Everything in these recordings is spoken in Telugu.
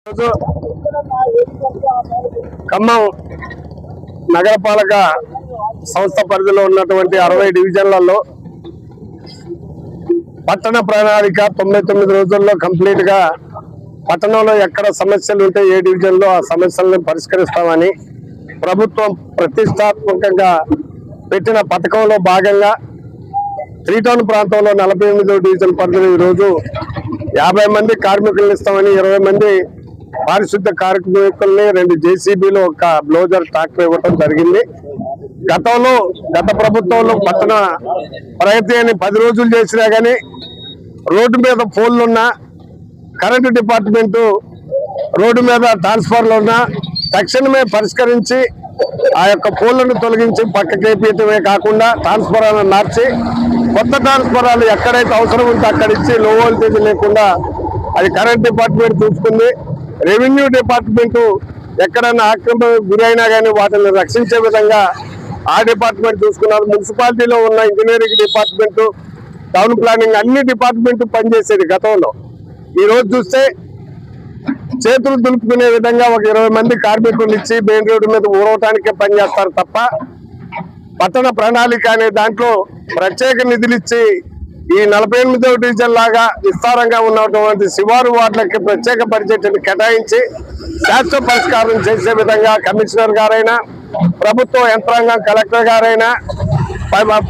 రోజు ఖమ్మం నగరపాలక సంస్థ పరిధిలో ఉన్నటువంటి 60 డివిజన్లలో పట్టణ ప్రణాళిక 99 రోజుల్లో కంప్లీట్ గా పట్టణంలో ఎక్కడ సమస్యలు ఉంటే ఏ డివిజన్ లో ఆ సమస్యలను పరిష్కరిస్తామని ప్రభుత్వం ప్రతిష్టాత్మకంగా పెట్టిన పథకంలో భాగంగా 3 టౌన్ ప్రాంతంలో 48వ డివిజన్ పరిధిలో ఈ రోజు 50 మంది కార్మికులను ఇస్తామని 20 మంది పారిశుద్ధ కార్మికుల్ని 2 జేసీబీలు ఒక బ్లోజర్ ట్రాక్టర్ ఇవ్వడం జరిగింది. గత ప్రభుత్వంలో పట్టణ ప్రగతి అని 10 రోజులు చేసినా గానీ రోడ్డు మీద పోల్లున్నా కరెంటు డిపార్ట్మెంటు రోడ్డు మీద ట్రాన్స్ఫర్లు ఉన్నా తక్షణమే పరిష్కరించి ఆ యొక్క పోల్లను తొలగించి పక్కకేపీయటమే కాకుండా ట్రాన్స్ఫరాలను మార్చి కొత్త ట్రాన్స్ఫరాలు ఎక్కడైతే అవసరం ఉంటే అక్కడ ఇచ్చి లో వోల్టేజ్ లేకుండా అది కరెంట్ డిపార్ట్మెంట్ చూసుకుంది. రెవెన్యూ డిపార్ట్మెంట్ ఎక్కడైనా ఆక్రమణకు గురైనా కానీ వాటిని రక్షించే విధంగా ఆ డిపార్ట్మెంట్ చూసుకున్నారు. మున్సిపాలిటీలో ఉన్న ఇంజనీరింగ్ డిపార్ట్మెంట్, టౌన్ ప్లానింగ్ అన్ని డిపార్ట్మెంట్ పనిచేసేది గతంలో. ఈ రోజు చూస్తే చేతులు దులుపుకునే విధంగా ఒక 20 మంది కార్మికులు ఇచ్చి మెయిన్ రోడ్డు మీద ఊరవటానికే పనిచేస్తారు తప్ప పట్టణ ప్రణాళిక అనే దాంట్లో ప్రత్యేక నిధులు ఇచ్చి ఈ 48వ డివిజన్ లాగా విస్తారంగా ఉన్నటువంటి శివారు వార్డులకి ప్రత్యేక బడ్జెట్ని కేటాయించి శాశ్వత పరిష్కారం చేసే విధంగా కమిషనర్ గారైనా, ప్రభుత్వ యంత్రాంగం కలెక్టర్ గారైనా,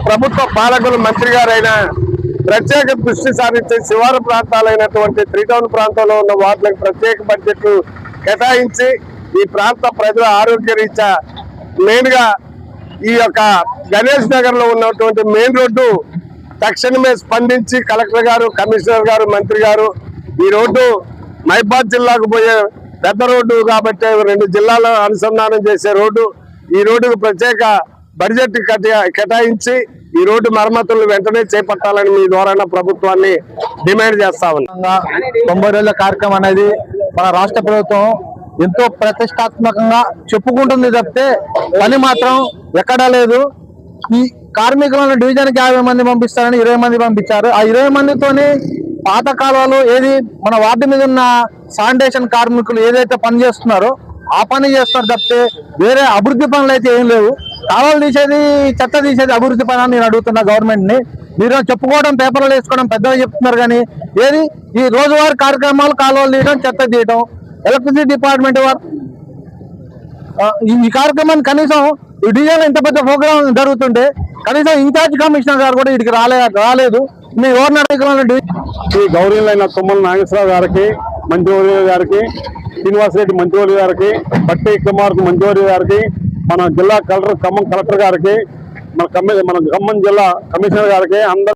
ప్రభుత్వ పాలకులు మంత్రి గారైనా ప్రత్యేక దృష్టి సారించి శివారు ప్రాంతాలైనటువంటి 3 టౌన్ ప్రాంతంలో ఉన్న వార్డులకు ప్రత్యేక బడ్జెట్లు కేటాయించి ఈ ప్రాంత ప్రజల ఆరోగ్య రీత్యా మెయిన్ గా ఈ యొక్క గణేష్ నగర్ లో ఉన్నటువంటి మెయిన్ రోడ్డు తక్షణమే స్పందించి కలెక్టర్ గారు, కమిషనర్ గారు, మంత్రి గారు ఈ రోడ్డు మైబాద్ జిల్లాకు పోయే పెద్ద రోడ్డు కాబట్టి 2 జిల్లాల అనుసంధానం చేసే రోడ్డు, ఈ రోడ్డుకు ప్రత్యేక బడ్జెట్ కేటాయించి ఈ రోడ్డు మరమ్మతులు వెంటనే చేపట్టాలని మీ ద్వారా ప్రభుత్వాన్ని డిమాండ్ చేస్తా ఉన్నా. 90 రోజుల కార్యక్రమం అనేది మన రాష్ట్ర ప్రభుత్వం ఎంతో ప్రతిష్టాత్మకంగా చెప్పుకుంటుంది తప్పితే పని మాత్రం ఎక్కడా లేదు. ఈ కార్మికులను డివిజన్కి 50 మంది పంపిస్తారని 20 మంది పంపించారు. ఆ 20 మందితోని పాత కాలాలు ఏది మన వార్డు మీద ఉన్న శానిటేషన్ కార్మికులు ఏదైతే పని చేస్తున్నారో ఆ పని చేస్తున్నారు తప్పితే వేరే అభివృద్ధి పనులు అయితే ఏం లేవు. కాలువలు తీసేది, చెత్త తీసేది అభివృద్ధి పని అని నేను అడుగుతున్నా గవర్నమెంట్ ని. మీరు చెప్పుకోవడం, పేపర్లు వేసుకోవడం పెద్దగా చెప్తున్నారు కానీ ఏది ఈ రోజువారీ కార్యక్రమాలు కాలువలు తీయడం, చెత్త తీయడం, ఎలక్ట్రిసిటీ డిపార్ట్మెంట్ వారు ఈ కార్యక్రమాన్ని కనీసం ఈ డివిజన్ ఇంత పెద్ద ప్రోగ్రామ్ జరుగుతుంటే కనీసం ఇన్ఛార్జ్ కమిషనర్ గారు కూడా ఇక్కడికి రాలేదు. మీ ఓర్నర్ ఈ గౌరవులైన తుమ్మల నాగేశ్వరరావు గారికి, మంత్రివర్య గారికి, శ్రీనివాసరెడ్డి మంత్రివర్య గారికి, బట్టి కుమార్ మంత్రివర్య గారికి, మన జిల్లా కలెక్టర్ ఖమ్మం కలెక్టర్ గారికి, మన ఖమ్మం జిల్లా కమిషనర్ గారికి అందరూ